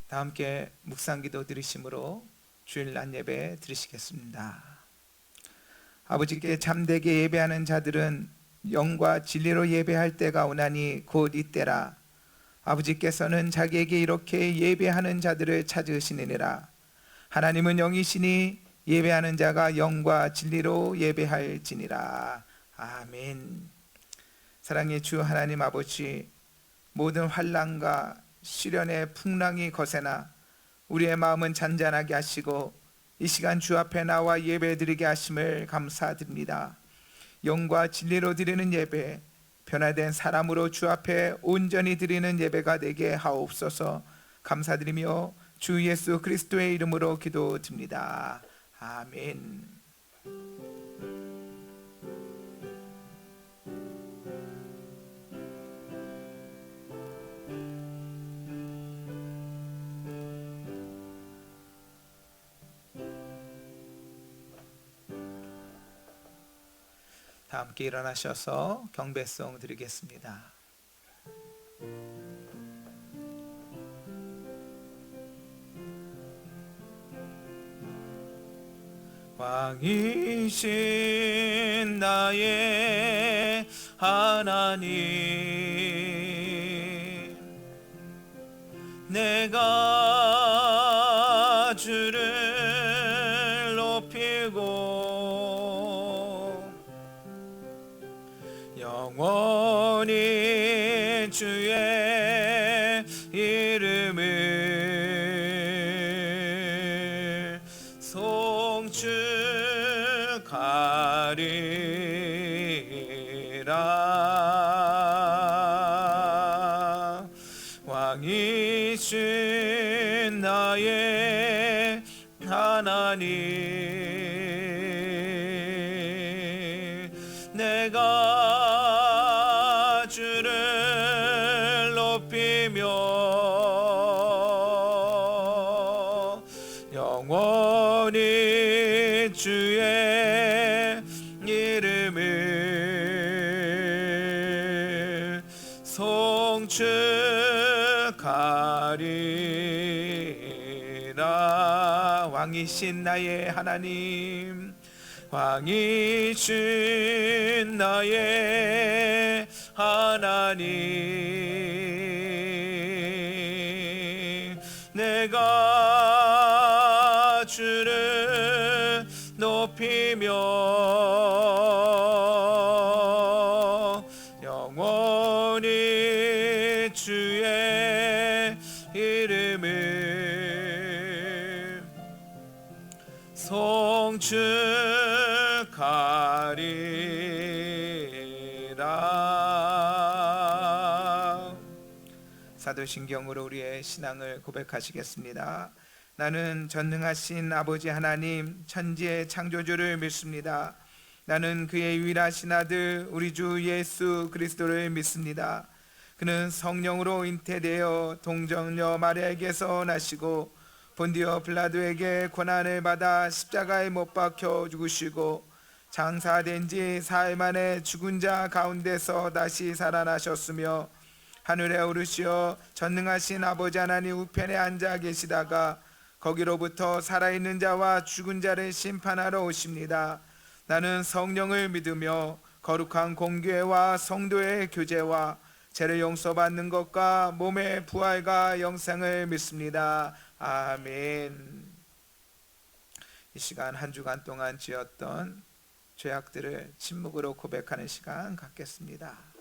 다 함께 묵상기도 드리심으로 주일날 예배 드리시겠습니다. 아버지께 참되게 예배하는 자들은 영과 진리로 예배할 때가 오나니 곧 이때라. 아버지께서는 자기에게 이렇게 예배하는 자들을 찾으시느니라. 하나님은 영이시니 예배하는 자가 영과 진리로 예배할지니라. 아멘. 사랑의 주 하나님 아버지, 모든 환난과 시련의 풍랑이 거세나 우리의 마음은 잔잔하게 하시고 이 시간 주 앞에 나와 예배드리게 하심을 감사드립니다. 영과 진리로 드리는 예배, 변화된 사람으로 주 앞에 온전히 드리는 예배가 되게 하옵소서. 감사드리며 주 예수 그리스도의 이름으로 기도드립니다. 아멘. 다 함께 일어나셔서 경배송 드리겠습니다. 왕이신 나의 하나님, 내가 주를 높이고 영원히 주의 이름을 송축하리라. 왕이신 나의 하나님, 내가 주를 높이며 영원히 주의 이름을 송축하리라. 왕이신 나의 하나님, 왕이신 나의 하나님, 내가 주를 높이며 영원히 주의 이름을 송축하리라. 사도신경으로 우리의 신앙을 고백하시겠습니다. 나는 전능하신 아버지 하나님, 천지의 창조주를 믿습니다. 나는 그의 유일하신 아들 우리 주 예수 그리스도를 믿습니다. 그는 성령으로 잉태되어 동정녀 마리아에게서 나시고 본디오 빌라도에게 고난을 받아 십자가에 못 박혀 죽으시고 장사된 지 사흘 만에 죽은 자 가운데서 다시 살아나셨으며 하늘에 오르시어 전능하신 아버지 하나님 우편에 앉아 계시다가 거기로부터 살아있는 자와 죽은 자를 심판하러 오십니다. 나는 성령을 믿으며 거룩한 공교회와 성도의 교제와 죄를 용서받는 것과 몸의 부활과 영생을 믿습니다. 아멘. 이 시간 한 주간 동안 지었던 죄악들을 침묵으로 고백하는 시간 갖겠습니다.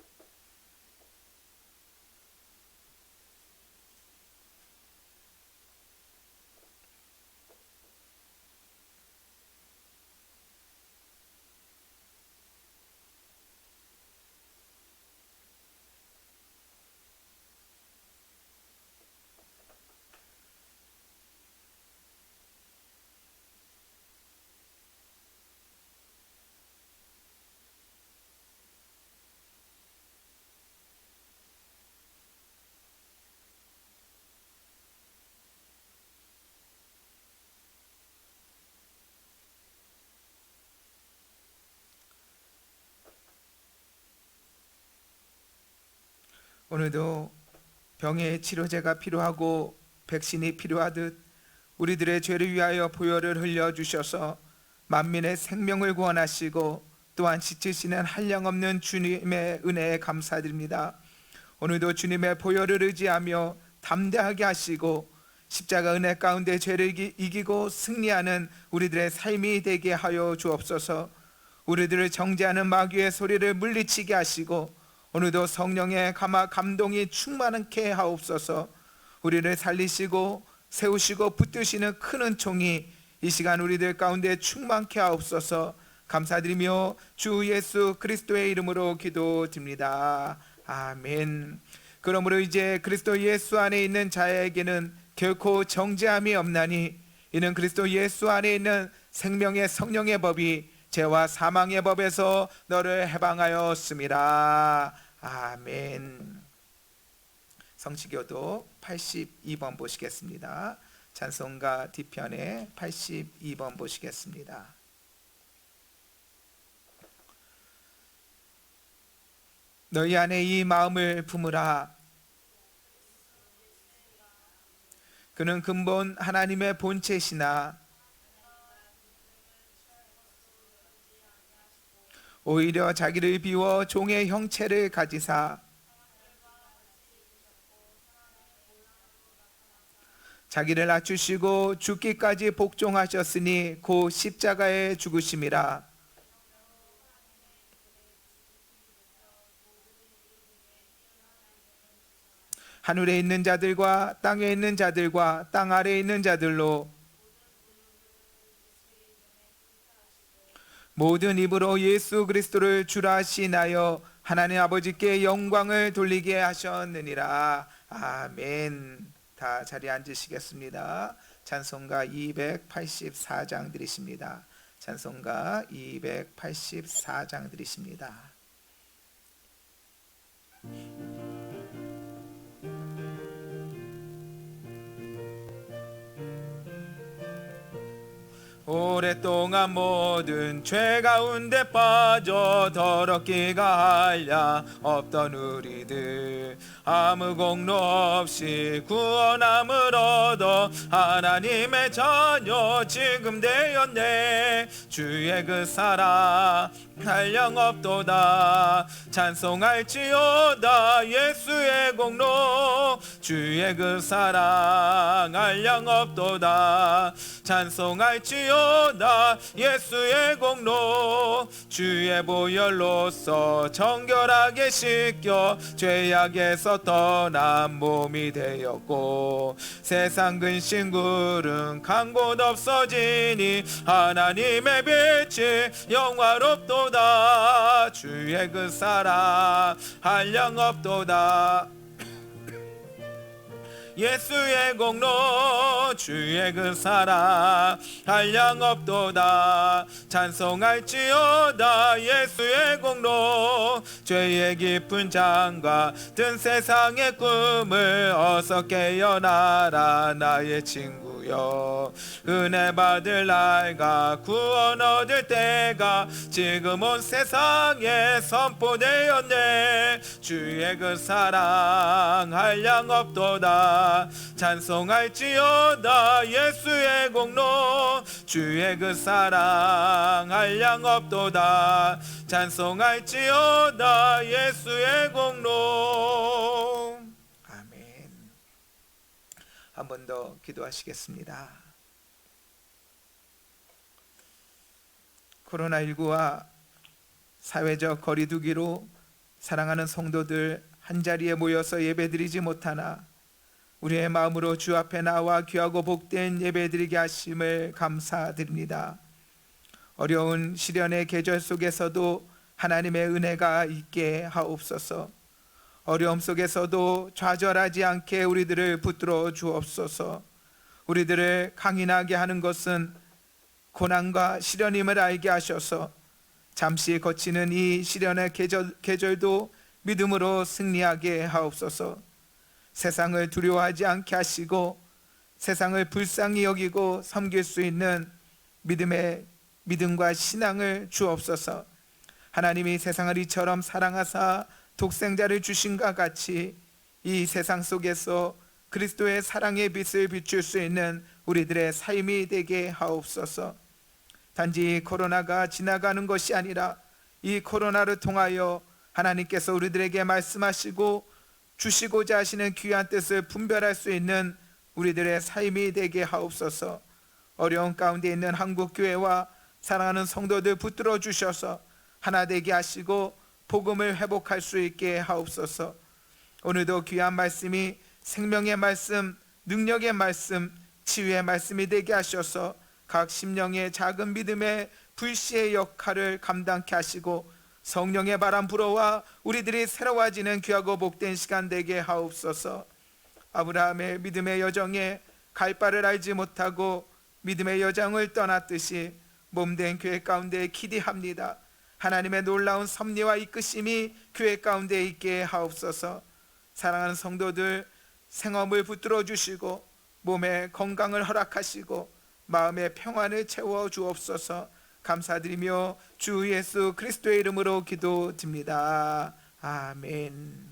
오늘도 병의 치료제가 필요하고 백신이 필요하듯 우리들의 죄를 위하여 보혈을 흘려주셔서 만민의 생명을 구원하시고 또한 지치시는 한량없는 주님의 은혜에 감사드립니다. 오늘도 주님의 보혈을 의지하며 담대하게 하시고 십자가 은혜 가운데 죄를 이기고 승리하는 우리들의 삶이 되게 하여 주옵소서. 우리들을 정죄하는 마귀의 소리를 물리치게 하시고 오늘도 성령의 감동이 충만케 하옵소서. 우리를 살리시고 세우시고 붙드시는 큰 은총이 이 시간 우리들 가운데 충만케 하옵소서. 감사드리며 주 예수 그리스도의 이름으로 기도드립니다. 아멘. 그러므로 이제 그리스도 예수 안에 있는 자에게는 결코 정죄함이 없나니 이는 그리스도 예수 안에 있는 생명의 성령의 법이 죄와 사망의 법에서 너를 해방하였습니다. 아멘. 성취교도 82번 보시겠습니다. 찬송가 뒤편에 82번 보시겠습니다. 너희 안에 이 마음을 품으라. 그는 근본 하나님의 본체시나 오히려 자기를 비워 종의 형체를 가지사 자기를 낮추시고 죽기까지 복종하셨으니 곧 십자가에 죽으심이라. 하늘에 있는 자들과 땅에 있는 자들과 땅 아래에 있는 자들로 모든 입으로 예수 그리스도를 주라 시인하여 하나님 아버지께 영광을 돌리게 하셨느니라. 아멘. 다 자리에 앉으시겠습니다. 찬송가 284장 드리십니다. 찬송가 284장 드리십니다. 오랫동안 모든 죄 가운데 빠져 더럽기가 한량 없던 우리들 아무 공로 없이 구원함을 얻어 하나님의 자녀 지금 되었네. 주의 그 사랑 한량 없도다. 찬송할지어다 예수의 공로. 주의 그 사랑 한량 없도다. 찬송할지어다 예수의 공로. 주의 보혈로서 정결하게 씻겨 죄악에서 떠난 몸이 되었고 세상 근심 구름 간 곳 없어지니 하나님의 빛이 영화롭도다. 주의 그 사랑 한량 없도다. 예수의 공로. 주의 그 사랑 한량 없도다. 찬송할지어다 예수의 공로. 죄의 깊은 장과 든 세상의 꿈을 어서 깨어나라 나의 친구여. 은혜 받을 날과 구원 얻을 때가 지금 온 세상에 선포되었네. 주의 그 사랑 한량 없도다. 찬송할지어다 예수의 공로. 주의 그 사랑 한량 없도다. 찬송할지어다 예수의 공로. 아멘. 한 번 더 기도하시겠습니다. 코로나19와 사회적 거리두기로 사랑하는 성도들 한자리에 모여서 예배드리지 못하나 우리의 마음으로 주 앞에 나와 귀하고 복된 예배드리게 하심을 감사드립니다. 어려운 시련의 계절 속에서도 하나님의 은혜가 있게 하옵소서. 어려움 속에서도 좌절하지 않게 우리들을 붙들어 주옵소서. 우리들을 강인하게 하는 것은 고난과 시련임을 알게 하셔서 잠시 거치는 이 시련의 계절도 믿음으로 승리하게 하옵소서. 세상을 두려워하지 않게 하시고 세상을 불쌍히 여기고 섬길 수 있는 믿음과 신앙을 주옵소서. 하나님이 세상을 이처럼 사랑하사 독생자를 주신과 같이 이 세상 속에서 그리스도의 사랑의 빛을 비출 수 있는 우리들의 삶이 되게 하옵소서. 단지 코로나가 지나가는 것이 아니라 이 코로나를 통하여 하나님께서 우리들에게 말씀하시고 주시고자 하시는 귀한 뜻을 분별할 수 있는 우리들의 삶이 되게 하옵소서. 어려운 가운데 있는 한국교회와 사랑하는 성도들 붙들어 주셔서 하나 되게 하시고 복음을 회복할 수 있게 하옵소서. 오늘도 귀한 말씀이 생명의 말씀, 능력의 말씀, 치유의 말씀이 되게 하셔서 각 심령의 작은 믿음의 불씨의 역할을 감당케 하시고 성령의 바람 불어와 우리들이 새로워지는 귀하고 복된 시간 되게 하옵소서. 아브라함의 믿음의 여정에 갈 바를 알지 못하고 믿음의 여정을 떠났듯이 몸된 교회 가운데 기대합니다. 하나님의 놀라운 섭리와 이끄심이 교회 가운데 있게 하옵소서. 사랑하는 성도들 생업을 붙들어 주시고 몸의 건강을 허락하시고 마음의 평안을 채워 주옵소서. 감사드리며 주 예수 그리스도의 이름으로 기도드립니다. 아멘.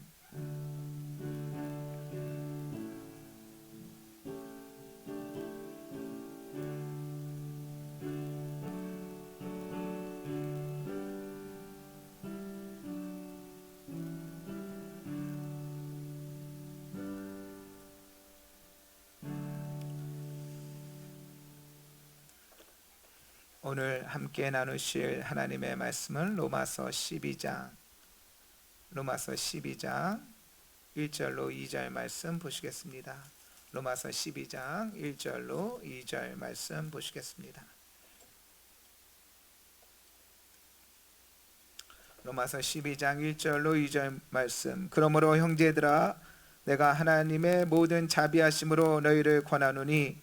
오늘 함께 나누실 하나님의 말씀은 로마서 12장 1절로 2절 말씀 보시겠습니다. 로마서 12장 1절로 2절 말씀 보시겠습니다. 로마서 12장 1절로 2절 말씀. 그러므로 형제들아 내가 하나님의 모든 자비하심으로 너희를 권하노니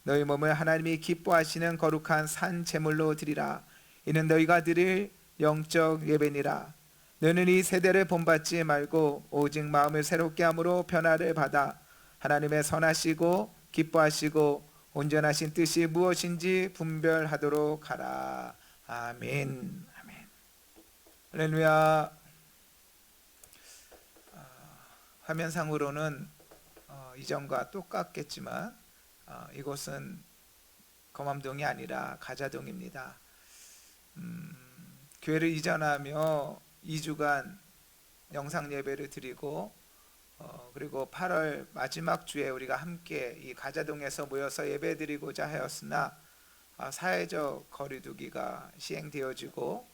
너희 몸을 하나님이 기뻐하시는 거룩한 산 제물로 드리라. 이는 너희가 드릴 영적 예배니라. 너는 이 세대를 본받지 말고 오직 마음을 새롭게 함으로 변화를 받아 하나님의 선하시고 기뻐하시고 온전하신 뜻이 무엇인지 분별하도록 하라. 아멘. 아멘. 할렐루야. 화면상으로는 이전과 똑같겠지만 이곳은 검암동이 아니라 가자동입니다. 교회를 이전하며 2주간 영상 예배를 드리고 그리고 8월 마지막 주에 우리가 함께 이 가자동에서 모여서 예배 드리고자 하였으나 사회적 거리두기가 시행되어지고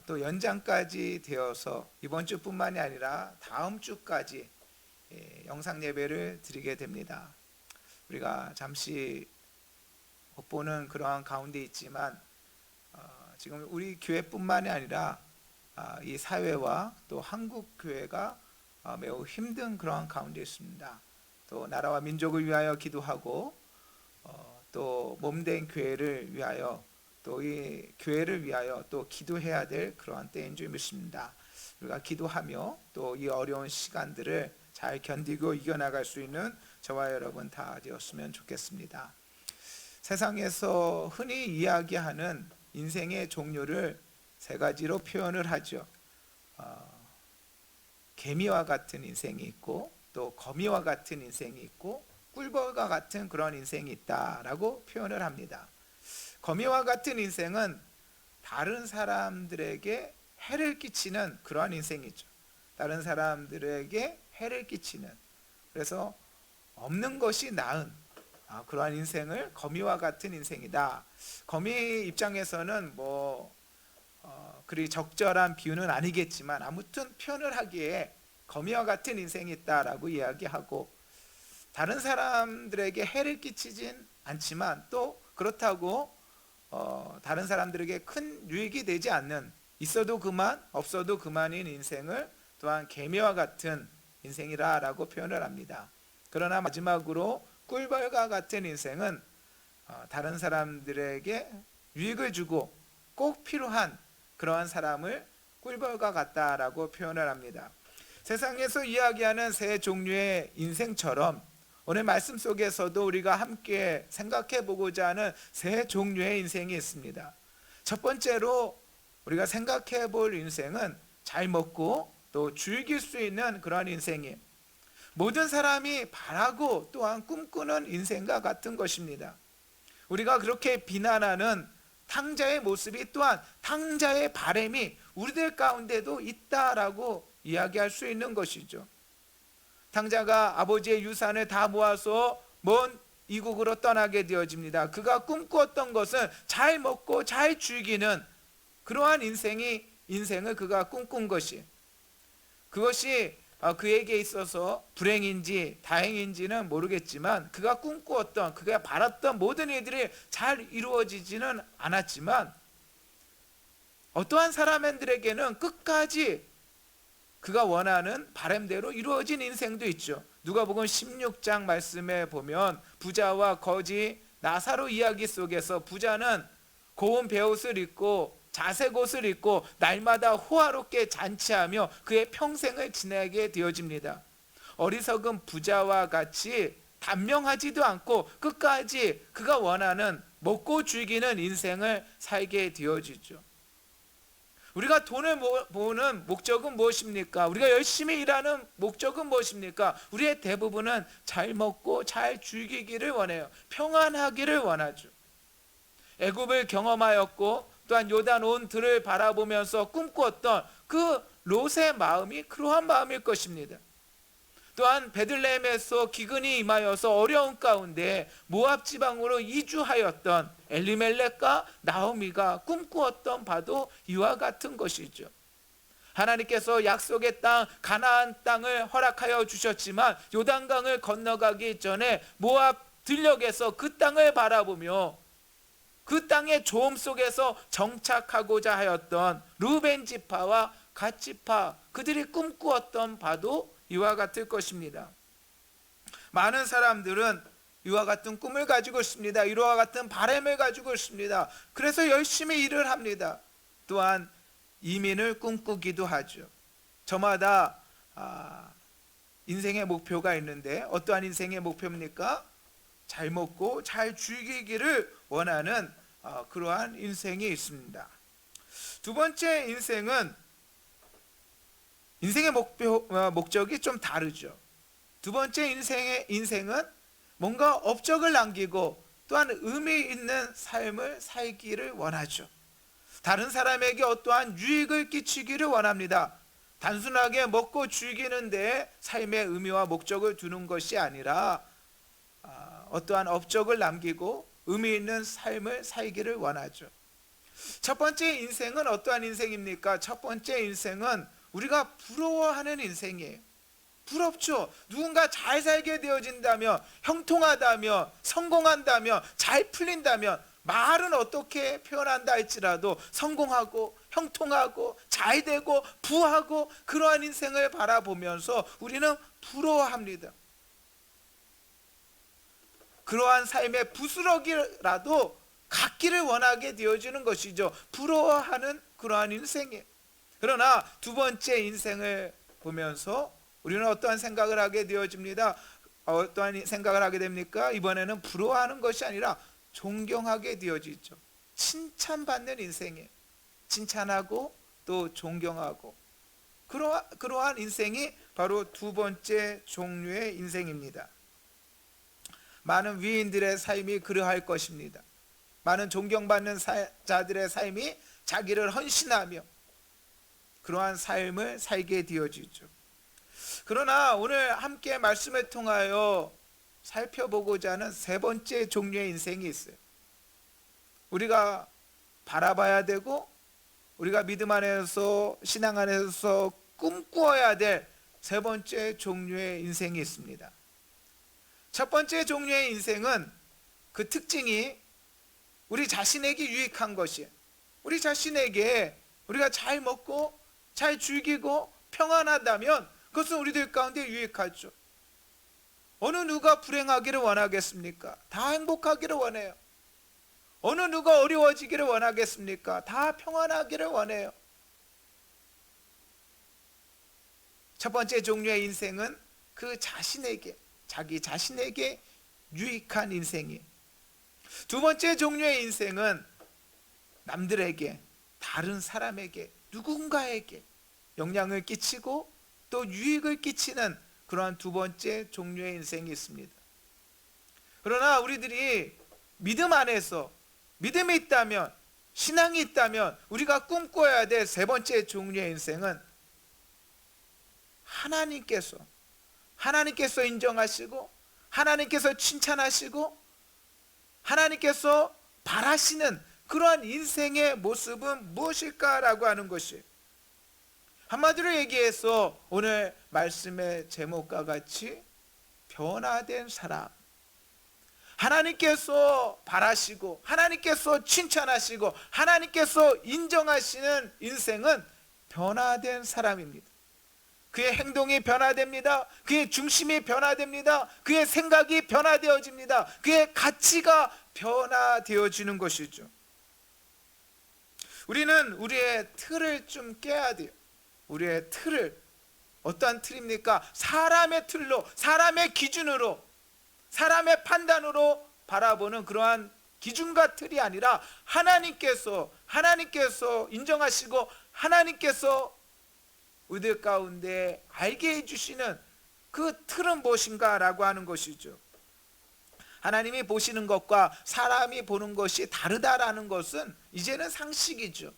또 연장까지 되어서 이번 주뿐만이 아니라 다음 주까지 영상 예배를 드리게 됩니다. 우리가 잠시 못 보는 그러한 가운데 있지만 지금 우리 교회뿐만이 아니라 이 사회와 또 한국 교회가 매우 힘든 그러한 가운데 있습니다. 또 나라와 민족을 위하여 기도하고 또 몸된 교회를 위하여 또 이 교회를 위하여 또 기도해야 될 그러한 때인 줄 믿습니다. 우리가 기도하며 또 이 어려운 시간들을 잘 견디고 이겨나갈 수 있는 저와 여러분 다 되었으면 좋겠습니다. 세상에서 흔히 이야기하는 인생의 종류를 세 가지로 표현을 하죠. 개미와 같은 인생이 있고 또 거미와 같은 인생이 있고 꿀벌과 같은 그런 인생이 있다라고 표현을 합니다. 거미와 같은 인생은 다른 사람들에게 해를 끼치는 그러한 인생이죠. 다른 사람들에게 해를 끼치는, 그래서 없는 것이 나은 그러한 인생을 거미와 같은 인생이다. 거미 입장에서는 그리 적절한 비유는 아니겠지만 아무튼 표현을 하기에 거미와 같은 인생이 있다라고 이야기하고, 다른 사람들에게 해를 끼치진 않지만 또 그렇다고 다른 사람들에게 큰 유익이 되지 않는, 있어도 그만 없어도 그만인 인생을 또한 개미와 같은 인생이라고 표현을 합니다. 그러나 마지막으로 꿀벌과 같은 인생은 다른 사람들에게 유익을 주고 꼭 필요한 그러한 사람을 꿀벌과 같다라고 표현을 합니다. 세상에서 이야기하는 세 종류의 인생처럼 오늘 말씀 속에서도 우리가 함께 생각해 보고자 하는 세 종류의 인생이 있습니다. 첫 번째로 우리가 생각해 볼 인생은 잘 먹고 또 즐길 수 있는 그러한 인생이에요. 모든 사람이 바라고 또한 꿈꾸는 인생과 같은 것입니다. 우리가 그렇게 비난하는 탕자의 모습이 또한 탕자의 바람이 우리들 가운데도 있다라고 이야기할 수 있는 것이죠. 탕자가 아버지의 유산을 다 모아서 먼 이국으로 떠나게 되어집니다. 그가 꿈꾸었던 것은 잘 먹고 잘 즐기는 그러한 인생을 그가 꿈꾼 그것이 그에게 있어서 불행인지 다행인지는 모르겠지만, 그가 꿈꾸었던, 그가 바랐던 모든 일들이 잘 이루어지지는 않았지만, 어떠한 사람들에게는 끝까지 그가 원하는 바람대로 이루어진 인생도 있죠. 누가복음 16장 말씀에 보면 부자와 거지 나사로 이야기 속에서 부자는 고운 베옷을 입고 자색 옷을 입고 날마다 호화롭게 잔치하며 그의 평생을 지내게 되어집니다. 어리석은 부자와 같이 단명하지도 않고 끝까지 그가 원하는 먹고 즐기는 인생을 살게 되어지죠. 우리가 돈을 모으는 목적은 무엇입니까? 우리가 열심히 일하는 목적은 무엇입니까? 우리의 대부분은 잘 먹고 잘 즐기기를 원해요. 평안하기를 원하죠. 애굽을 경험하였고 또한 요단 온 들을 바라보면서 꿈꾸었던 그 롯의 마음이 그러한 마음일 것입니다. 또한 베들레헴에서 기근이 임하여서 어려운 가운데 모압 지방으로 이주하였던 엘리멜렉과 나오미가 꿈꾸었던 바도 이와 같은 것이죠. 하나님께서 약속의 땅 가나안 땅을 허락하여 주셨지만 요단강을 건너가기 전에 모압 들녘에서 그 땅을 바라보며 그 땅의 조음 속에서 정착하고자 하였던 루벤 지파와 갓 지파, 그들이 꿈꾸었던 바도 이와 같을 것입니다. 많은 사람들은 이와 같은 꿈을 가지고 있습니다. 이와 같은 바람을 가지고 있습니다. 그래서 열심히 일을 합니다. 또한 이민을 꿈꾸기도 하죠. 저마다 인생의 목표가 있는데 어떠한 인생의 목표입니까? 잘 먹고 잘 즐기기를 원하는 그러한 인생이 있습니다. 두 번째 인생의 목적이 좀 다르죠. 두 번째 인생은 뭔가 업적을 남기고 또한 의미 있는 삶을 살기를 원하죠. 다른 사람에게 어떠한 유익을 끼치기를 원합니다. 단순하게 먹고 즐기는 데 삶의 의미와 목적을 두는 것이 아니라 어떠한 업적을 남기고 의미 있는 삶을 살기를 원하죠. 첫 번째 인생은 어떠한 인생입니까? 첫 번째 인생은 우리가 부러워하는 인생이에요. 부럽죠. 누군가 잘 살게 되어진다면, 형통하다면, 성공한다면, 잘 풀린다면, 말은 어떻게 표현한다 할지라도 성공하고 형통하고 잘되고 부하고 그러한 인생을 바라보면서 우리는 부러워합니다. 그러한 삶의 부스러기라도 갖기를 원하게 되어지는 것이죠. 부러워하는 그러한 인생이에요. 그러나 두 번째 인생을 보면서 우리는 어떠한 생각을 하게 되어집니다. 어떠한 생각을 하게 됩니까? 이번에는 부러워하는 것이 아니라 존경하게 되어지죠. 칭찬받는 인생이에요. 칭찬하고 또 존경하고 그러한 인생이 바로 두 번째 종류의 인생입니다. 많은 위인들의 삶이 그러할 것입니다. 많은 존경받는 자들의 삶이 자기를 헌신하며 그러한 삶을 살게 되어지죠. 그러나 오늘 함께 말씀을 통하여 살펴보고자 하는 세 번째 종류의 인생이 있어요. 우리가 바라봐야 되고 우리가 믿음 안에서 신앙 안에서 꿈꾸어야 될 세 번째 종류의 인생이 있습니다. 첫 번째 종류의 인생은 그 특징이 우리 자신에게 유익한 것이에요. 우리 자신에게 우리가 잘 먹고 잘 즐기고 평안하다면 그것은 우리들 가운데 유익하죠. 어느 누가 불행하기를 원하겠습니까? 다 행복하기를 원해요. 어느 누가 어려워지기를 원하겠습니까? 다 평안하기를 원해요. 첫 번째 종류의 인생은 그 자신에게, 자기 자신에게 유익한 인생이에요. 두 번째 종류의 인생은 남들에게, 다른 사람에게, 누군가에게 영향을 끼치고 또 유익을 끼치는 그러한 두 번째 종류의 인생이 있습니다. 그러나 우리들이 믿음 안에서 믿음이 있다면, 신앙이 있다면 우리가 꿈꿔야 될 세 번째 종류의 인생은 하나님께서 인정하시고 하나님께서 칭찬하시고 하나님께서 바라시는 그러한 인생의 모습은 무엇일까라고 하는 것이, 한마디로 얘기해서 오늘 말씀의 제목과 같이 변화된 사람, 하나님께서 바라시고 하나님께서 칭찬하시고 하나님께서 인정하시는 인생은 변화된 사람입니다. 그의 행동이 변화됩니다. 그의 중심이 변화됩니다. 그의 생각이 변화되어집니다. 그의 가치가 변화되어지는 것이죠. 우리는 우리의 틀을 좀 깨야 돼요. 우리의 틀을, 어떠한 틀입니까? 사람의 틀로, 사람의 기준으로, 사람의 판단으로 바라보는 그러한 기준과 틀이 아니라 하나님께서 인정하시고 하나님께서 우리들 가운데 알게 해주시는 그 틀은 무엇인가 라고 하는 것이죠. 하나님이 보시는 것과 사람이 보는 것이 다르다라는 것은 이제는 상식이죠.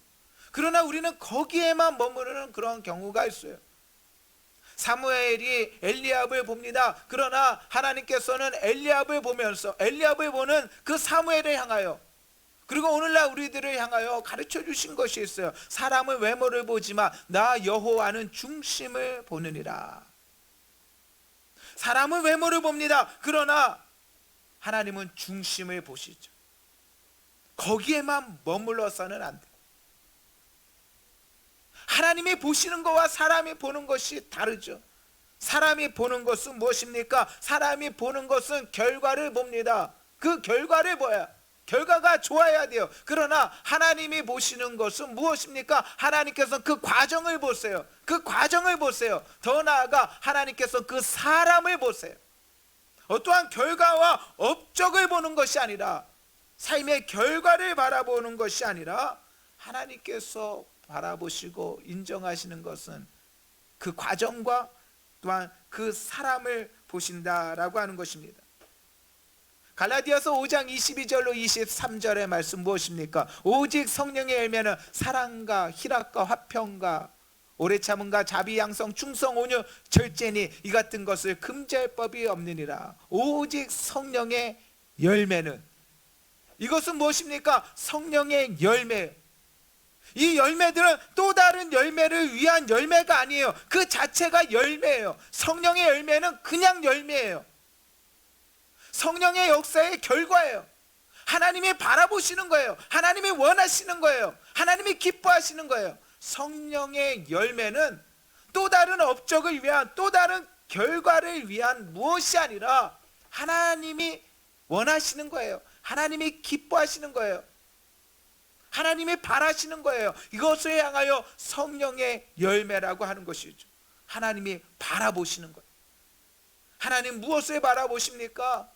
그러나 우리는 거기에만 머무르는 그런 경우가 있어요. 사무엘이 엘리압을 봅니다. 그러나 하나님께서는 엘리압을 보는 그 사무엘을 향하여, 그리고 오늘날 우리들을 향하여 가르쳐 주신 것이 있어요. 사람은 외모를 보지만 나 여호와는 중심을 보느니라. 사람은 외모를 봅니다. 그러나 하나님은 중심을 보시죠. 거기에만 머물러서는 안 돼요. 하나님이 보시는 것과 사람이 보는 것이 다르죠. 사람이 보는 것은 무엇입니까? 사람이 보는 것은 결과를 봅니다. 그 결과를 봐야, 결과가 좋아야 돼요. 그러나 하나님이 보시는 것은 무엇입니까? 하나님께서 그 과정을 보세요. 그 과정을 보세요. 더 나아가 하나님께서 그 사람을 보세요. 어떠한 결과와 업적을 보는 것이 아니라, 삶의 결과를 바라보는 것이 아니라 하나님께서 바라보시고 인정하시는 것은 그 과정과 또한 그 사람을 보신다라고 하는 것입니다. 갈라디아서 5장 22절로 23절의 말씀 무엇입니까? 오직 성령의 열매는 사랑과 희락과 화평과 오래 참음과 자비 양성 충성 온유 절제니 이 같은 것을 금지할 법이 없느니라. 오직 성령의 열매는, 이것은 무엇입니까? 성령의 열매. 이 열매들은 또 다른 열매를 위한 열매가 아니에요. 그 자체가 열매예요. 성령의 열매는 그냥 열매예요. 성령의 역사의 결과예요. 하나님이 바라보시는 거예요. 하나님이 원하시는 거예요. 하나님이 기뻐하시는 거예요. 성령의 열매는 또 다른 업적을 위한, 또 다른 결과를 위한 무엇이 아니라 하나님이 원하시는 거예요. 하나님이 기뻐하시는 거예요. 하나님이 바라시는 거예요. 이것을 향하여 성령의 열매라고 하는 것이죠. 하나님이 바라보시는 거예요. 하나님 무엇을 바라보십니까?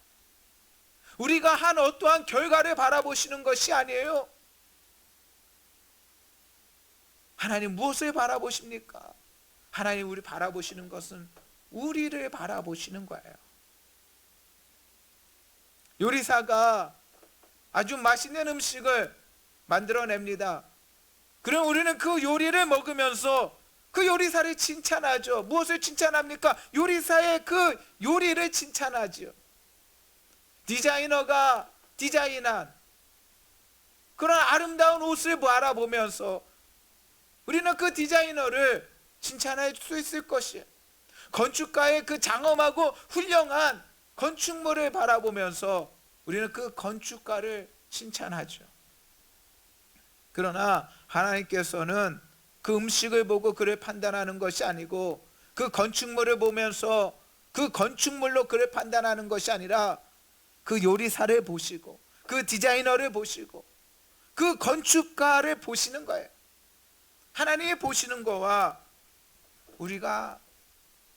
우리가 한 어떠한 결과를 바라보시는 것이 아니에요. 하나님 무엇을 바라보십니까? 하나님 우리 바라보시는 것은 우리를 바라보시는 거예요. 요리사가 아주 맛있는 음식을 만들어냅니다. 그럼 우리는 그 요리를 먹으면서 그 요리사를 칭찬하죠. 무엇을 칭찬합니까? 요리사의 그 요리를 칭찬하지요. 디자이너가 디자인한 그런 아름다운 옷을 바라보면서 우리는 그 디자이너를 칭찬할 수 있을 것이에요. 건축가의 그 장엄하고 훌륭한 건축물을 바라보면서 우리는 그 건축가를 칭찬하죠. 그러나 하나님께서는 그 음식을 보고 그를 판단하는 것이 아니고, 그 건축물을 보면서 그 건축물로 그를 판단하는 것이 아니라 그 요리사를 보시고 그 디자이너를 보시고 그 건축가를 보시는 거예요. 하나님이 보시는 거와 우리가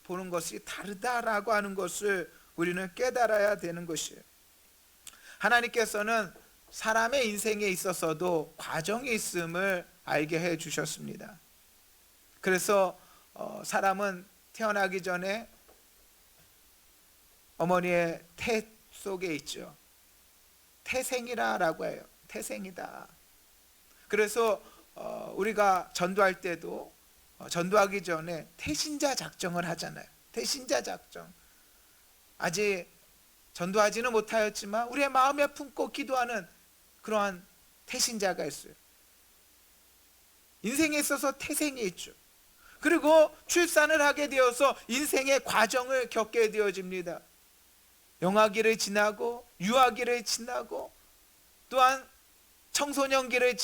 보는 것이 다르다라고 하는 것을 우리는 깨달아야 되는 것이에요. 하나님께서는 사람의 인생에 있어서도 과정이 있음을 알게 해 주셨습니다. 그래서 사람은 태어나기 전에 어머니의 태 속에 있죠. 태생이라고 해요. 태생이다. 그래서 우리가 전도할 때도 전도하기 전에 태신자 작정을 하잖아요. 태신자 작정. 아직 전도하지는 못하였지만 우리의 마음에 품고 기도하는 그러한 태신자가 있어요. 인생에 있어서 태생이 있죠. 그리고 출산을 하게 되어서 인생의 과정을 겪게 되어집니다. 영아기를 지나고 유아기를 지나고 또한 청소년기를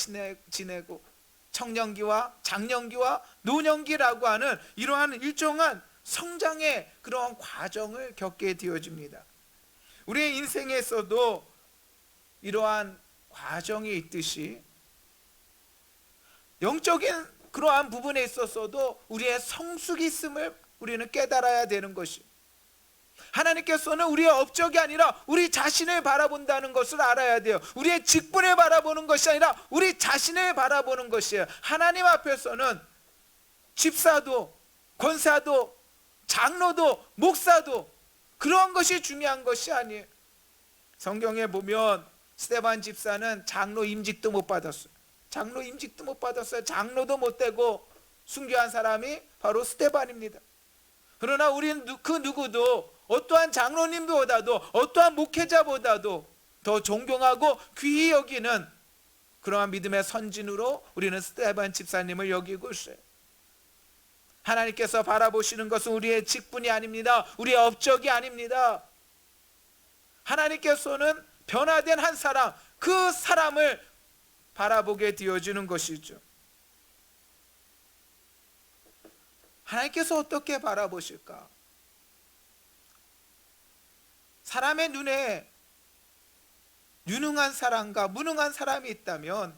지내고 청년기와 장년기와 노년기라고 하는 이러한 일정한 성장의 그러한 과정을 겪게 되어집니다. 우리의 인생에서도 이러한 과정이 있듯이 영적인 그러한 부분에 있어서도 우리의 성숙이 있음을 우리는 깨달아야 되는 것이, 하나님께서는 우리의 업적이 아니라 우리 자신을 바라본다는 것을 알아야 돼요. 우리의 직분을 바라보는 것이 아니라 우리 자신을 바라보는 것이에요. 하나님 앞에서는 집사도 권사도 장로도 목사도 그런 것이 중요한 것이 아니에요. 성경에 보면 스데반 집사는 장로 임직도 못 받았어요. 장로 임직도 못 받았어요. 장로도 못 되고 순교한 사람이 바로 스데반입니다. 그러나 우리는 그 누구도 어떠한 장로님보다도 어떠한 목회자보다도 더 존경하고 귀히 여기는 그러한 믿음의 선진으로 우리는 스데반 집사님을 여기고 있어요. 하나님께서 바라보시는 것은 우리의 직분이 아닙니다. 우리의 업적이 아닙니다. 하나님께서는 변화된 한 사람, 그 사람을 바라보게 되어주는 것이죠. 하나님께서 어떻게 바라보실까? 사람의 눈에 유능한 사람과 무능한 사람이 있다면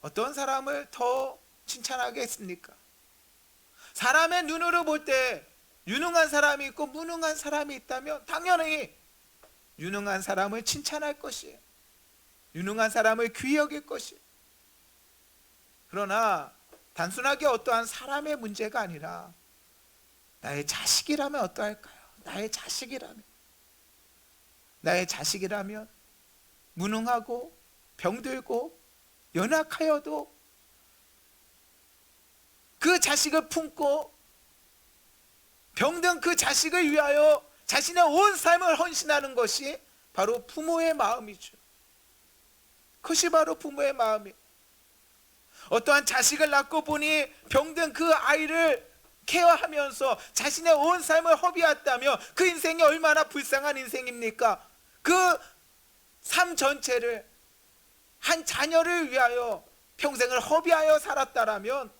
어떤 사람을 더 칭찬하겠습니까? 사람의 눈으로 볼 때 유능한 사람이 있고 무능한 사람이 있다면 당연히 유능한 사람을 칭찬할 것이에요. 유능한 사람을 귀히 여길 것이에요. 그러나 단순하게 어떠한 사람의 문제가 아니라 나의 자식이라면 어떠할까요? 나의 자식이라면 무능하고 병들고 연약하여도 그 자식을 품고 병든 그 자식을 위하여 자신의 온 삶을 헌신하는 것이 바로 부모의 마음이죠. 그것이 바로 부모의 마음이에요. 어떠한 자식을 낳고 보니 병든 그 아이를 케어하면서 자신의 온 삶을 허비했다면 그 인생이 얼마나 불쌍한 인생입니까? 그 삶 전체를 한 자녀를 위하여 평생을 허비하여 살았다라면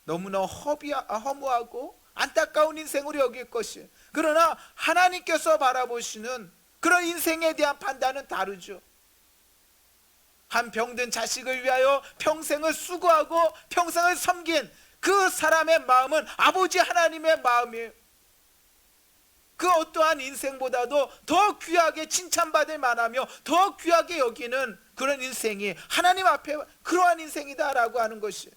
너무나 허무하고 안타까운 인생으로 여길 것이에요. 그러나 하나님께서 바라보시는 그런 인생에 대한 판단은 다르죠. 한 병든 자식을 위하여 평생을 수고하고 평생을 섬긴 그 사람의 마음은 아버지 하나님의 마음이에요. 그 어떠한 인생보다도 더 귀하게 칭찬받을 만하며 더 귀하게 여기는 그런 인생이 하나님 앞에 그러한 인생이다라고 하는 것이에요.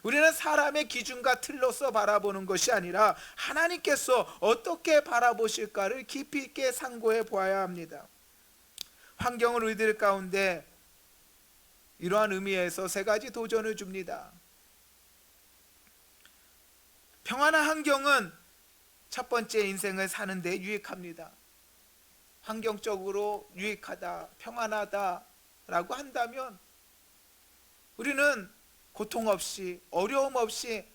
우리는 사람의 기준과 틀로서 바라보는 것이 아니라 하나님께서 어떻게 바라보실까를 깊이 있게 상고해 보아야 합니다. 환경은 우리들 가운데 이러한 의미에서 세 가지 도전을 줍니다. 평안한 환경은 첫 번째 인생을 사는 데 유익합니다. 환경적으로 유익하다, 평안하다라고 한다면 우리는 고통 없이 어려움 없이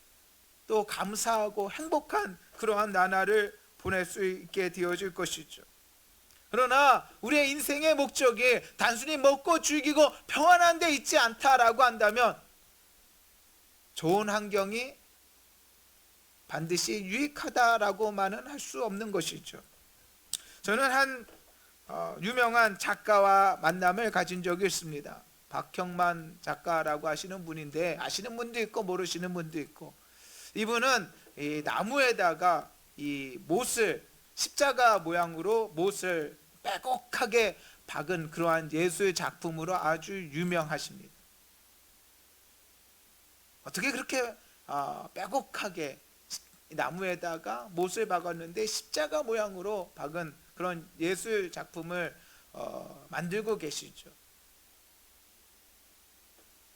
또 감사하고 행복한 그러한 나날을 보낼 수 있게 되어질 것이죠. 그러나 우리의 인생의 목적이 단순히 먹고 즐기고 평안한 데 있지 않다라고 한다면 좋은 환경이 반드시 유익하다라고만은 할 수 없는 것이죠. 저는 한 유명한 작가와 만남을 가진 적이 있습니다. 박형만 작가라고 하시는 분인데 아시는 분도 있고 모르시는 분도 있고, 이분은 이 나무에다가 이 못을 십자가 모양으로 못을 빼곡하게 박은 그러한 예술 작품으로 아주 유명하십니다. 어떻게 그렇게 빼곡하게 나무에다가 못을 박았는데 십자가 모양으로 박은 그런 예술 작품을 만들고 계시죠.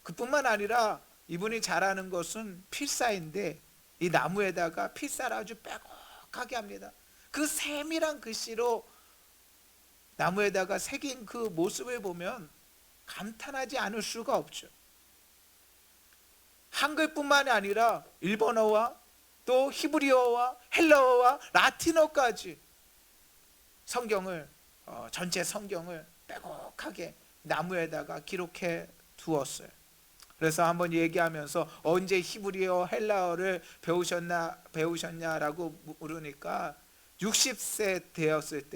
그뿐만 아니라 이분이 잘하는 것은 필사인데 이 나무에다가 필사를 아주 빼곡하게 합니다. 그 세밀한 글씨로 나무에다가 새긴 그 모습을 보면 감탄하지 않을 수가 없죠. 한글뿐만이 아니라 일본어와 또 히브리어와 헬라어와 라틴어까지 성경을 전체 성경을 빼곡하게 나무에다가 기록해 두었어요. 그래서 한번 얘기하면서 언제 히브리어 헬라어를 배우셨냐라고 물으니까 60세 되었을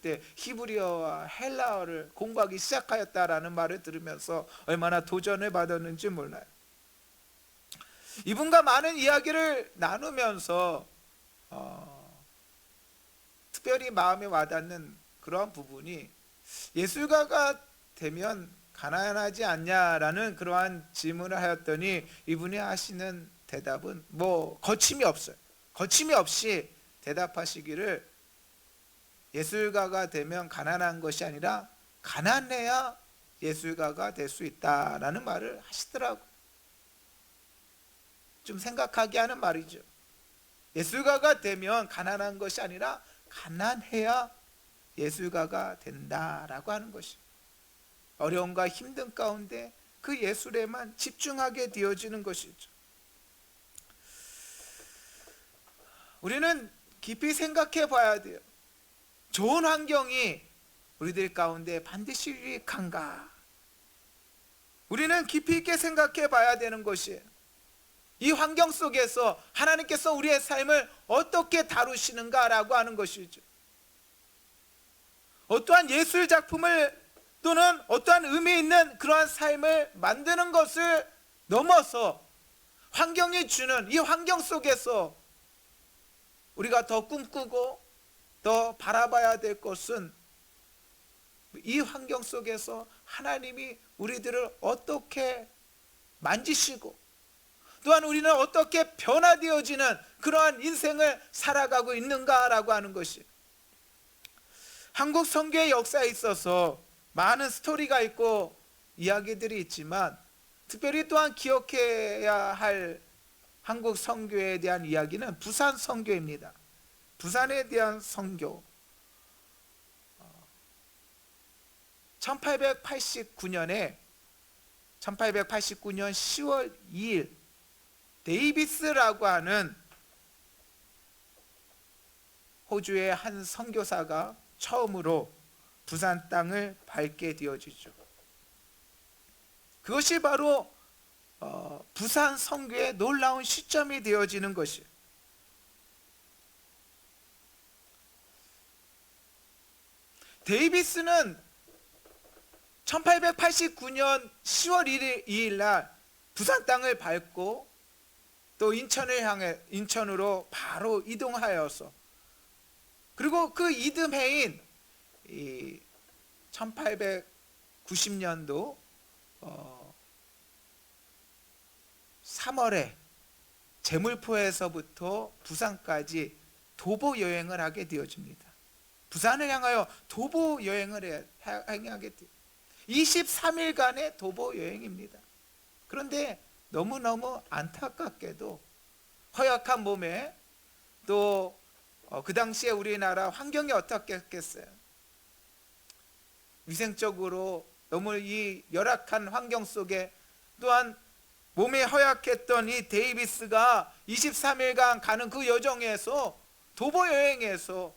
때 히브리어와 헬라어를 공부하기 시작하였다라는 말을 들으면서 얼마나 도전을 받았는지 몰라요. 이분과 많은 이야기를 나누면서 특별히 마음에 와닿는 그러한 부분이 예술가가 되면 가난하지 않냐라는 그러한 질문을 하였더니 이분이 하시는 대답은 거침이 없어요. 거침이 없이 대답하시기를 예술가가 되면 가난한 것이 아니라 가난해야 예술가가 될 수 있다라는 말을 하시더라고요. 좀 생각하게 하는 말이죠. 예술가가 되면 가난한 것이 아니라 가난해야 예술가가 된다라고 하는 것이 어려움과 힘든 가운데 그 예술에만 집중하게 되어지는 것이죠. 우리는 깊이 생각해 봐야 돼요. 좋은 환경이 우리들 가운데 반드시 유익한가? 우리는 깊이 있게 생각해 봐야 되는 것이에요. 이 환경 속에서 하나님께서 우리의 삶을 어떻게 다루시는가라고 하는 것이죠. 어떠한 예술 작품을 또는 어떠한 의미 있는 그러한 삶을 만드는 것을 넘어서 환경이 주는 이 환경 속에서 우리가 더 꿈꾸고 더 바라봐야 될 것은 이 환경 속에서 하나님이 우리들을 어떻게 만지시고 또한 우리는 어떻게 변화되어지는 그러한 인생을 살아가고 있는가라고 하는 것이 한국 선교의 역사에 있어서 많은 스토리가 있고 이야기들이 있지만 특별히 또한 기억해야 할 한국 선교에 대한 이야기는 부산 선교입니다. 부산에 대한 선교 1889년 10월 2일 데이비스라고 하는 호주의 한 선교사가 처음으로 부산 땅을 밟게 되어지죠. 그것이 바로 부산 선교의 놀라운 시점이 되어지는 것이에요. 데이비스는 1889년 10월 2일 날 부산 땅을 밟고 또 인천으로 바로 이동하여서 그리고 그 이듬해인 1890년도 3월에 제물포에서부터 부산까지 도보 여행을 하게 되어집니다. 부산을 향하여 도보 여행을 하게 돼요. 23일간의 도보 여행입니다. 그런데 너무너무 안타깝게도 허약한 몸에 또 그 당시에 우리나라 환경이 어떻겠어요? 위생적으로 너무 이 열악한 환경 속에 또한 몸이 허약했던 이 데이비스가 23일간 가는 그 여정에서 도보 여행에서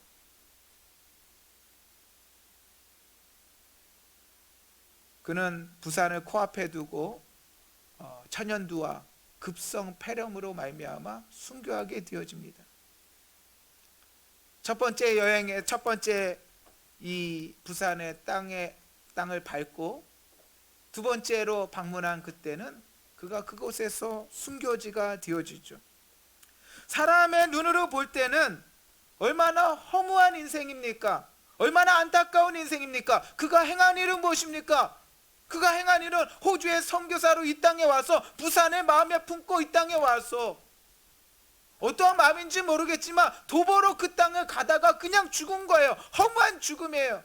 그는 부산을 코앞에 두고 천연두와 급성 폐렴으로 말미암아 순교하게 되어집니다. 첫 번째 이 부산의 땅을 밟고 두 번째로 방문한 그때는 그가 그곳에서 순교지가 되어지죠. 사람의 눈으로 볼 때는 얼마나 허무한 인생입니까? 얼마나 안타까운 인생입니까? 그가 행한 일은 무엇입니까? 그가 행한 일은 호주의 선교사로 이 땅에 와서 부산의 마음에 품고 이 땅에 와서 어떠한 마음인지 모르겠지만 도보로 그 땅을 가다가 그냥 죽은 거예요. 허무한 죽음이에요.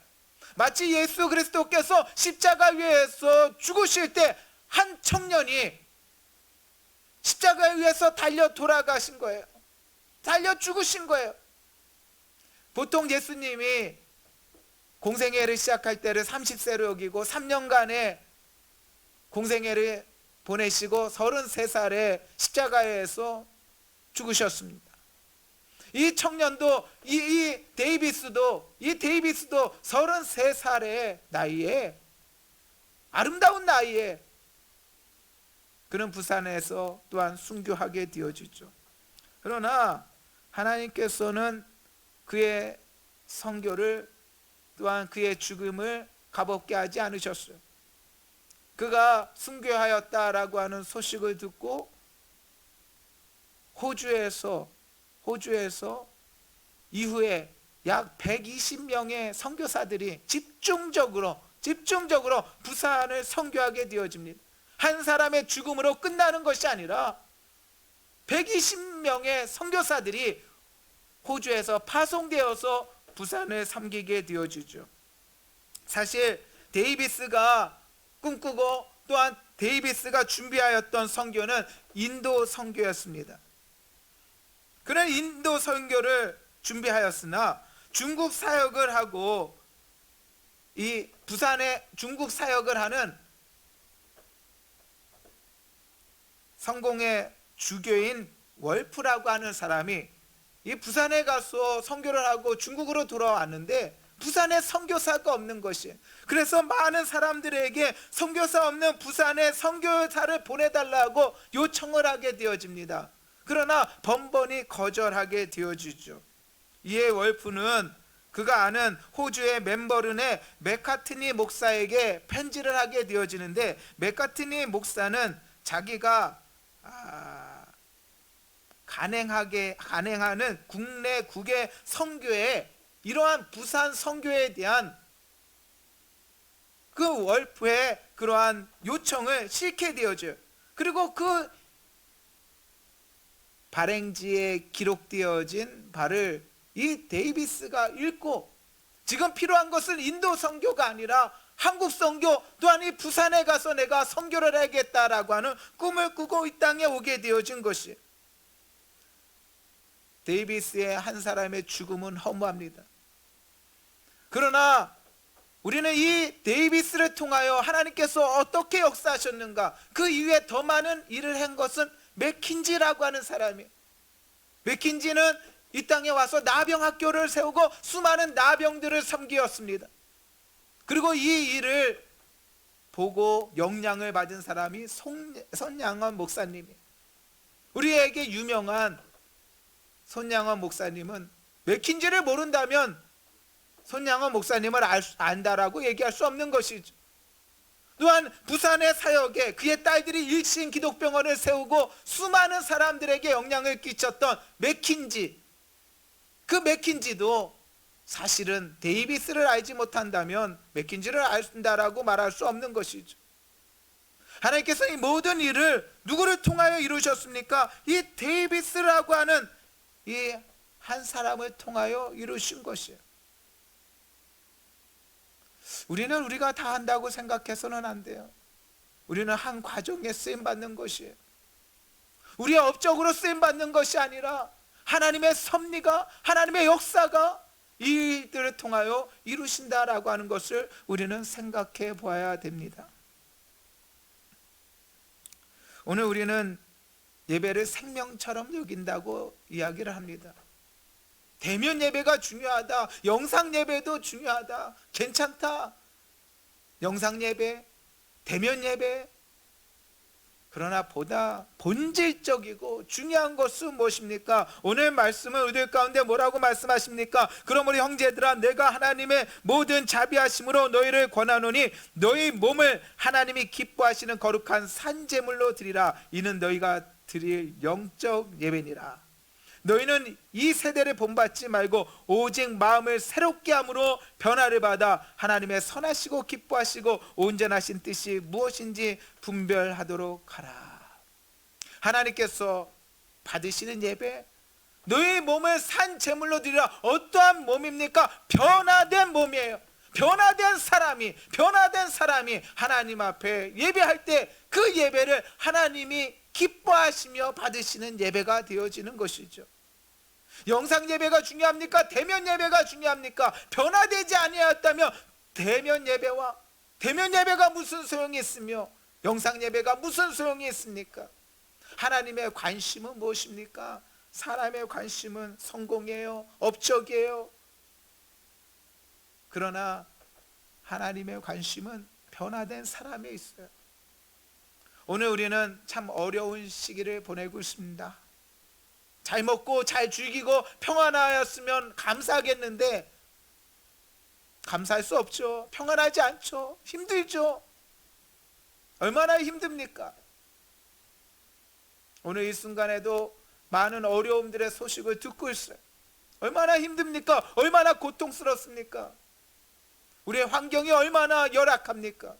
마치 예수 그리스도께서 십자가 위에서 죽으실 때 한 청년이 십자가 위에서 달려 돌아가신 거예요. 달려 죽으신 거예요. 보통 예수님이 공생애를 시작할 때를 30세로 여기고 3년간의 공생애를 보내시고 33살에 십자가에서 죽으셨습니다. 이 청년도 이 데이비스도 33살의 나이에, 아름다운 나이에 그는 부산에서 또한 순교하게 되어지죠. 그러나 하나님께서는 그의 선교를 또한 그의 죽음을 값없게 하지 않으셨어요. 그가 순교하였다라고 하는 소식을 듣고 호주에서 이후에 약 120명의 선교사들이 집중적으로 부산을 선교하게 되어집니다. 한 사람의 죽음으로 끝나는 것이 아니라 120명의 선교사들이 호주에서 파송되어서 부산을 섬기게 되어지죠. 사실 데이비스가 꿈꾸고 또한 데이비스가 준비하였던 선교는 인도 선교였습니다. 그는 인도 선교를 준비하였으나 중국 사역을 하고 이 부산에 중국 사역을 하는 성공의 주교인 월프라고 하는 사람이 이 부산에 가서 선교를 하고 중국으로 돌아왔는데 부산에 선교사가 없는 것이에요. 그래서 많은 사람들에게 선교사 없는 부산에 선교사를 보내달라고 요청을 하게 되어집니다. 그러나 번번이 거절하게 되어지죠. 이에 월프는 그가 아는 호주의 멤버른의 맥카트니 목사에게 편지를 하게 되어지는데, 맥카트니 목사는 자기가 간행하는 국내 선교에 이러한 부산 선교에 대한 그 월프의 그러한 요청을 싫게 되어져요. 그리고 그 발행지에 기록되어진 바를 이 데이비스가 읽고, 지금 필요한 것은 인도 선교가 아니라 한국 선교, 또한 이 부산에 가서 내가 선교를 하겠다라고 하는 꿈을 꾸고 이 땅에 오게 되어진 것이, 데이비스의 한 사람의 죽음은 허무합니다. 그러나 우리는 이 데이비스를 통하여 하나님께서 어떻게 역사하셨는가, 그 이후에 더 많은 일을 한 것은 맥킨지라고 하는 사람이에요. 맥킨지는 이 땅에 와서 나병학교를 세우고 수많은 나병들을 섬기었습니다. 그리고 이 일을 보고 영향을 받은 사람이 손양원 목사님이에요. 우리에게 유명한 손양원 목사님은 맥킨지를 모른다면 손양원 목사님을 안다라고 얘기할 수 없는 것이죠. 또한 부산의 사역에 그의 딸들이 일신 기독병원을 세우고 수많은 사람들에게 영향을 끼쳤던 맥킨지, 그 맥킨지도 사실은 데이비스를 알지 못한다면 맥킨지를 안다라고 말할 수 없는 것이죠. 하나님께서 이 모든 일을 누구를 통하여 이루셨습니까? 이 데이비스라고 하는 이 한 사람을 통하여 이루신 것이에요. 우리는 우리가 다 한다고 생각해서는 안 돼요. 우리는 한 과정에 쓰임받는 것이에요. 우리의 업적으로 쓰임받는 것이 아니라 하나님의 섭리가, 하나님의 역사가 이들을 통하여 이루신다라고 하는 것을 우리는 생각해 보아야 됩니다. 오늘 우리는 예배를 생명처럼 여긴다고 이야기를 합니다. 대면 예배가 중요하다, 영상 예배도 중요하다, 괜찮다. 영상 예배, 대면 예배, 그러나 보다 본질적이고 중요한 것은 무엇입니까? 오늘 말씀은 우리들 가운데 뭐라고 말씀하십니까? 그러므로 형제들아, 내가 하나님의 모든 자비하심으로 너희를 권하노니 너희 몸을 하나님이 기뻐하시는 거룩한 산제물로 드리라. 이는 너희가 드릴 영적 예배니라. 너희는 이 세대를 본받지 말고 오직 마음을 새롭게 함으로 변화를 받아 하나님의 선하시고 기뻐하시고 온전하신 뜻이 무엇인지 분별하도록 하라. 하나님께서 받으시는 예배, 너희 몸을 산 제물로 드리라. 어떠한 몸입니까? 변화된 몸이에요. 변화된 사람이 하나님 앞에 예배할 때 그 예배를 하나님이 기뻐하시며 받으시는 예배가 되어지는 것이죠. 영상 예배가 중요합니까? 대면 예배가 중요합니까? 변화되지 아니하였다면 대면 예배가 무슨 소용이 있으며 영상 예배가 무슨 소용이 있습니까? 하나님의 관심은 무엇입니까? 사람의 관심은 성공이에요, 업적이에요. 그러나 하나님의 관심은 변화된 사람에 있어요. 오늘 우리는 참 어려운 시기를 보내고 있습니다. 잘 먹고 잘 즐기고 평안하였으면 감사하겠는데 감사할 수 없죠. 평안하지 않죠. 힘들죠. 얼마나 힘듭니까? 오늘 이 순간에도 많은 어려움들의 소식을 듣고 있어요. 얼마나 힘듭니까? 얼마나 고통스럽습니까? 우리의 환경이 얼마나 열악합니까?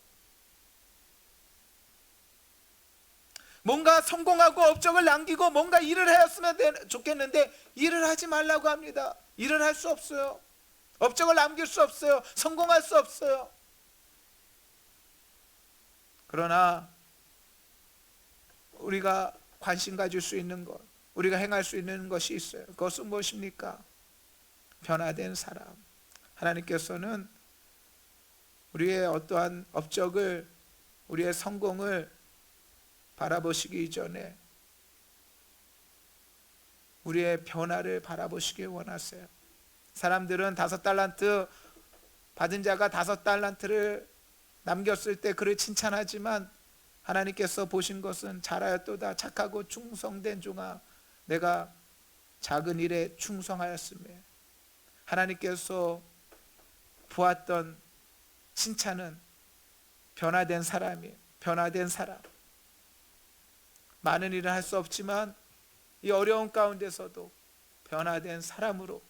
뭔가 성공하고 업적을 남기고 뭔가 일을 하였으면 좋겠는데 일을 하지 말라고 합니다. 일을 할 수 없어요. 업적을 남길 수 없어요. 성공할 수 없어요. 그러나 우리가 관심 가질 수 있는 것, 우리가 행할 수 있는 것이 있어요. 그것은 무엇입니까? 변화된 사람. 하나님께서는 우리의 어떠한 업적을, 우리의 성공을 바라보시기 이전에 우리의 변화를 바라보시길 원하세요. 사람들은 5달란트 받은 자가 5달란트를 남겼을 때 그를 칭찬하지만 하나님께서 보신 것은 잘하였도다 착하고 충성된 종아, 내가 작은 일에 충성하였으며, 하나님께서 보았던 칭찬은 변화된 사람이에요. 변화된 사람. 많은 일을 할 수 없지만 이 어려운 가운데서도 변화된 사람으로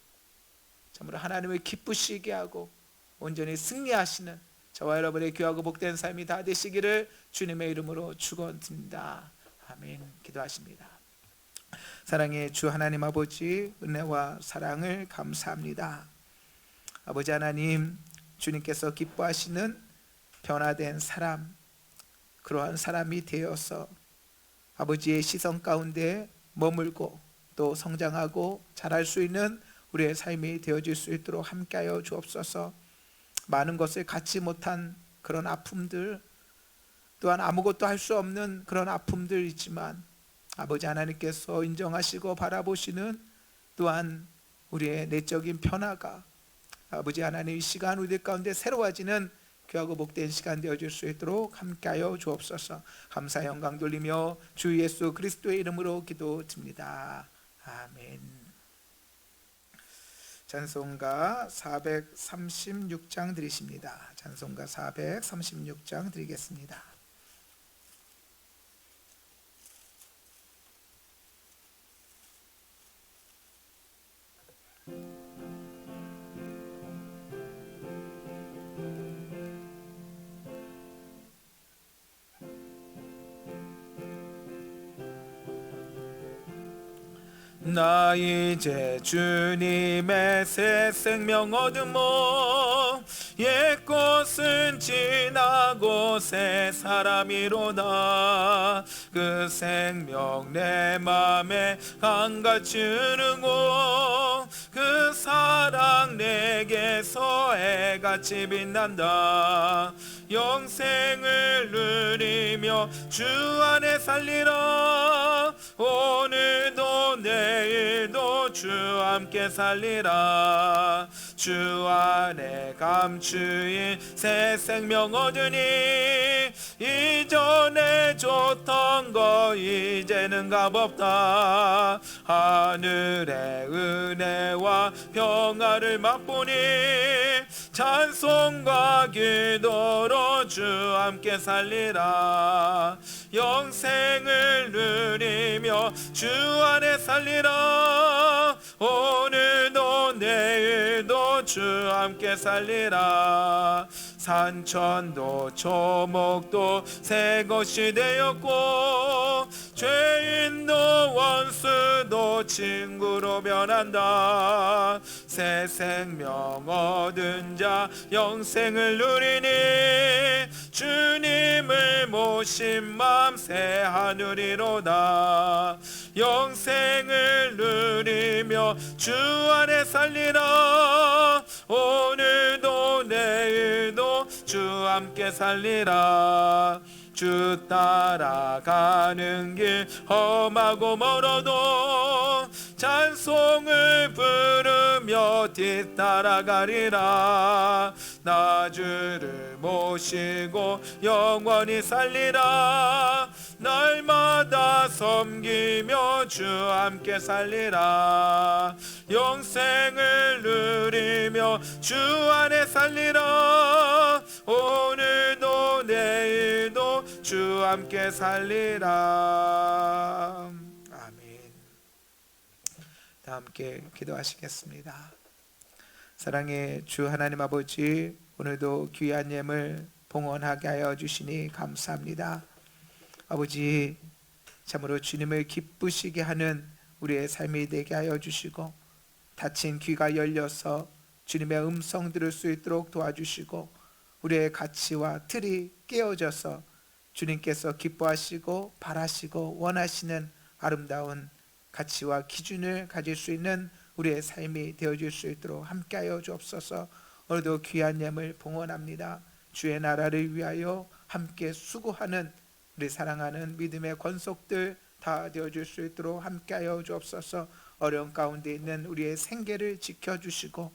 참으로 하나님을 기쁘시게 하고 온전히 승리하시는 저와 여러분의 귀하고 복된 삶이 다 되시기를 주님의 이름으로 축원드립니다. 아멘. 기도하십니다. 사랑의 주 하나님 아버지, 은혜와 사랑을 감사합니다. 아버지 하나님, 주님께서 기뻐하시는 변화된 사람, 그러한 사람이 되어서 아버지의 시선 가운데 머물고 또 성장하고 자랄 수 있는 우리의 삶이 되어질 수 있도록 함께하여 주옵소서. 많은 것을 갖지 못한 그런 아픔들, 또한 아무것도 할 수 없는 그런 아픔들 있지만 아버지 하나님께서 인정하시고 바라보시는 또한 우리의 내적인 변화가 아버지 하나님 이 시간 우리들 가운데 새로워지는 귀하고 복된 시간 되어질 수 있도록 함께하여 주옵소서. 감사 영광 돌리며 주 예수 그리스도의 이름으로 기도드립니다. 아멘. 찬송가 436장 드리십니다. 찬송가 436장 드리겠습니다. 나 이제 주님의 새 생명 얻으모 옛 것은 지나고 새 사람이로다. 그 생명 내 맘에 강같이 흐르고 그 사랑 내게서 해같이 빛난다. 영생을 누리며 주 안에 살리라. 오늘도 내일도 주 함께 살리라. 주 안에 감추인 새 생명 얻으니 이전에 줬던 거 이제는 값없다. 하늘의 은혜와 평화를 맛보니 찬송과 기도로 주 함께 살리라. 영생을 누리며 주 안에 살리라. 오늘도 내일도 주 함께 살리라. 산천도 초목도 새 것이 되었고 죄인도 원수도 친구로 변한다. 새 생명 얻은 자 영생을 누리니 주님을 모신 맘 새 하늘이로다. 영생을 누리며 주 안에 살리라. 오늘도 내일도 주 함께 살리라. 주 따라가는 길 험하고 멀어도 찬송을 부르며 뒤따라가리라. 나 주를 모시고 영원히 살리라. 날마다 섬기며 주 함께 살리라. 영생을 누리며 주 안에 살리라. 오늘도 내일도 주 함께 살리라. 아멘. 다 함께 기도하시겠습니다. 사랑의 주 하나님 아버지, 오늘도 귀한 예물 봉헌하게 하여 주시니 감사합니다. 아버지, 참으로 주님을 기쁘시게 하는 우리의 삶이 되게 하여 주시고, 닫힌 귀가 열려서 주님의 음성 들을 수 있도록 도와주시고, 우리의 가치와 틀이 깨어져서 주님께서 기뻐하시고 바라시고 원하시는 아름다운 가치와 기준을 가질 수 있는 우리의 삶이 되어질 수 있도록 함께하여 주옵소서. 오늘도 귀한 예물 봉헌합니다. 주의 나라를 위하여 함께 수고하는 우리 사랑하는 믿음의 권속들 다 되어줄 수 있도록 함께하여 주옵소서. 어려운 가운데 있는 우리의 생계를 지켜주시고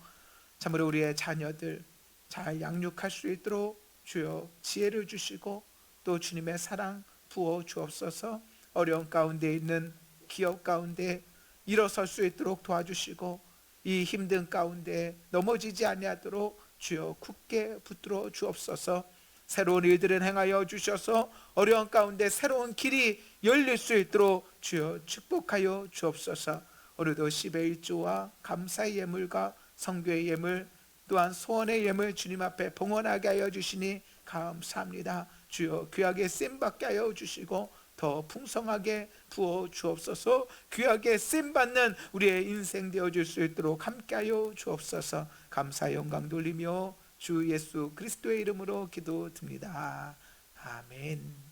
참으로 우리의 자녀들 잘 양육할 수 있도록 주여 지혜를 주시고 또 주님의 사랑 부어 주옵소서. 어려운 가운데 있는 기업 가운데 일어설 수 있도록 도와주시고 이 힘든 가운데 넘어지지 아니하도록 주여 굳게 붙들어 주옵소서. 새로운 일들을 행하여 주셔서 어려운 가운데 새로운 길이 열릴 수 있도록 주여 축복하여 주옵소서. 오늘도 10의 1조와 감사의 예물과 성교의 예물 또한 소원의 예물 주님 앞에 봉헌하게 하여 주시니 감사합니다. 주여 귀하게 쓰임받게 하여 주시고 더 풍성하게 부어 주옵소서. 귀하게 쓰임받는 우리의 인생 되어줄 수 있도록 함께하여 주옵소서. 감사 영광 돌리며 주 예수 그리스도의 이름으로 기도드립니다. 아멘.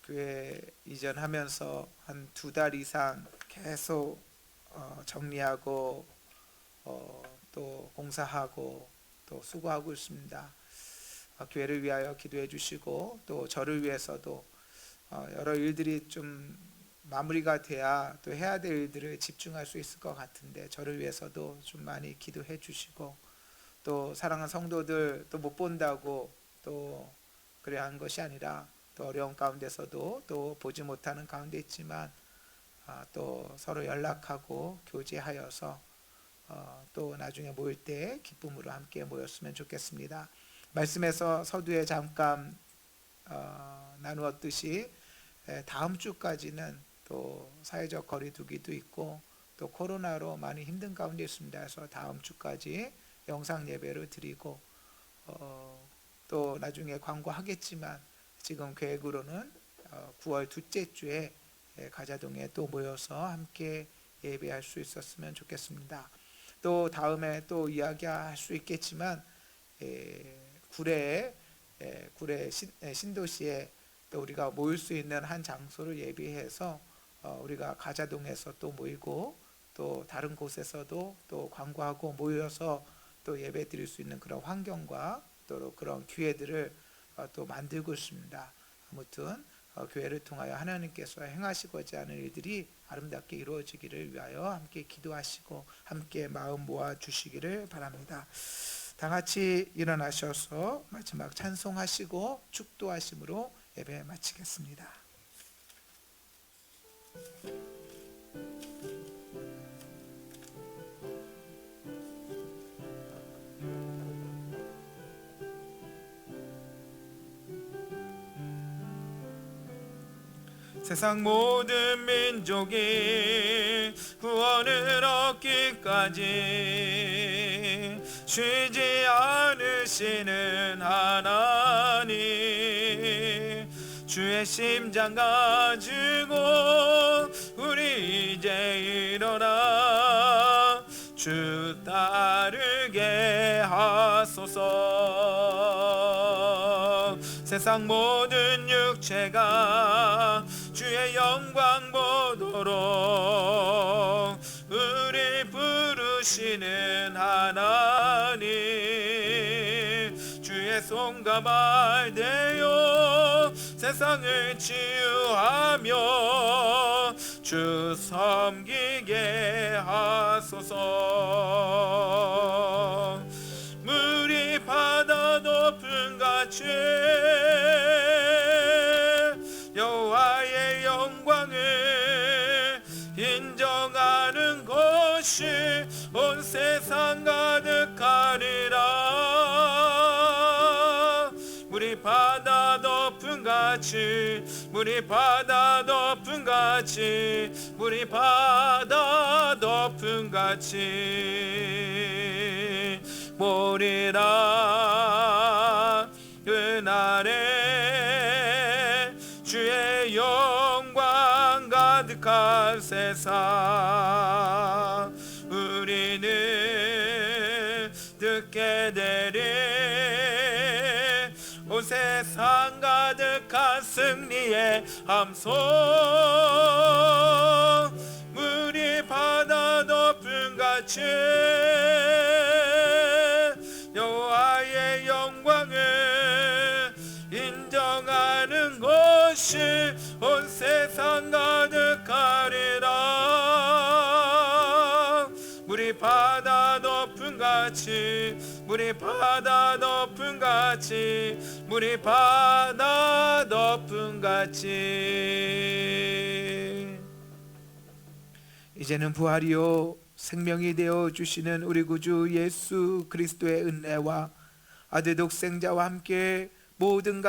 교회 이전하면서 한 2달 이상 계속 정리하고 또 공사하고 또 수고하고 있습니다. 교회를 위하여 기도해 주시고 또 저를 위해서도 여러 일들이 좀 마무리가 돼야 또 해야 될 일들을 집중할 수 있을 것 같은데 저를 위해서도 좀 많이 기도해 주시고 또 사랑하는 성도들 또 못 본다고 또 그래 한 것이 아니라 또 어려운 가운데서도 또 보지 못하는 가운데 있지만 또 서로 연락하고 교제하여서 또 나중에 모일 때 기쁨으로 함께 모였으면 좋겠습니다. 말씀에서 서두에 잠깐 나누었듯이 다음 주까지는 또 사회적 거리두기도 있고 또 코로나로 많이 힘든 가운데 있습니다. 그래서 다음 주까지 영상 예배를 드리고 또 나중에 광고하겠지만 지금 계획으로는 9월 둘째 주에 가자동에 또 모여서 함께 예배할 수 있었으면 좋겠습니다. 또 다음에 또 이야기할 수 있겠지만 구례 신도시에 또 우리가 모일 수 있는 한 장소를 예비해서 우리가 가자동에서 또 모이고 또 다른 곳에서도 또 광고하고 모여서 또 예배 드릴 수 있는 그런 환경과 또 그런 기회들을 또 만들고 있습니다. 아무튼 교회를 통하여 하나님께서 행하시고자 하는 일들이 아름답게 이루어지기를 위하여 함께 기도하시고 함께 마음 모아 주시기를 바랍니다. 다 같이 일어나셔서 마지막 찬송하시고 축도하심으로 예배 마치겠습니다. 세상 모든 민족이 구원을 얻기까지 쉬지 않으시는 하나님, 주의 심장 가지고 우리 이제 일어나 주 따르게 하소서. 세상 모든 육체가 주의 영광 보도록 우리 부르시는 하나님, 주의 손과 발 대어 세상을 치유하며 주 섬기게 하소서. 물이 바다 높은 같이 여호와의 영광을 인정하는 것이 온 세상 가득하리라. 물이 바다 높은 같이, 물이 바다 높은 같이, 물이 바다 높은 같이 모리라. 그날에 주의 영광 가득한 세상 우리는 듣게 되리. 온 세상 가득한 승리의 함성. 물이 바다 높은 같이 여호와의 영광을 인정하는 것이 온 세상 가득하리라. 물이 바다 높은 같이, 물이 바다 높은 같이, 물이 바다 높은 같이. 이제는 부활이요 생명이 되어 주시는 우리 구주 예수 그리스도의 은혜와 아들 독생자와 함께 모든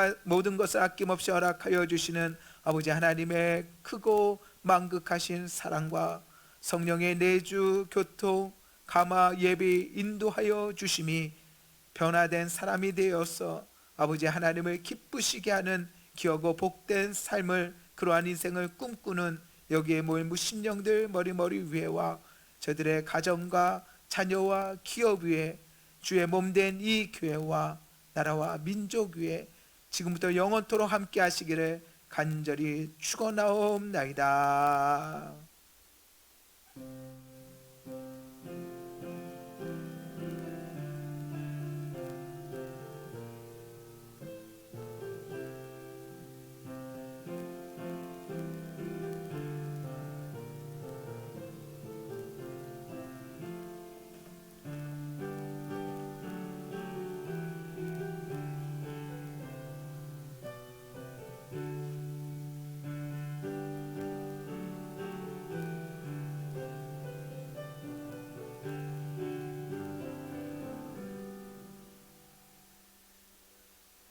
것을 아낌없이 허락하여 주시는 아버지 하나님의 크고 만극하신 사랑과 성령의 내주 교통 감화 예비 인도하여 주심이 변화된 사람이 되어서 아버지 하나님을 기쁘시게 하는 기어고 복된 삶을, 그러한 인생을 꿈꾸는 여기에 모인 무신령들 머리머리 위에와 저들의 가정과 자녀와 기업 위에, 주의 몸된 이 교회와 나라와 민족 위에 지금부터 영원토록 함께 하시기를 간절히 축원하옵나이다.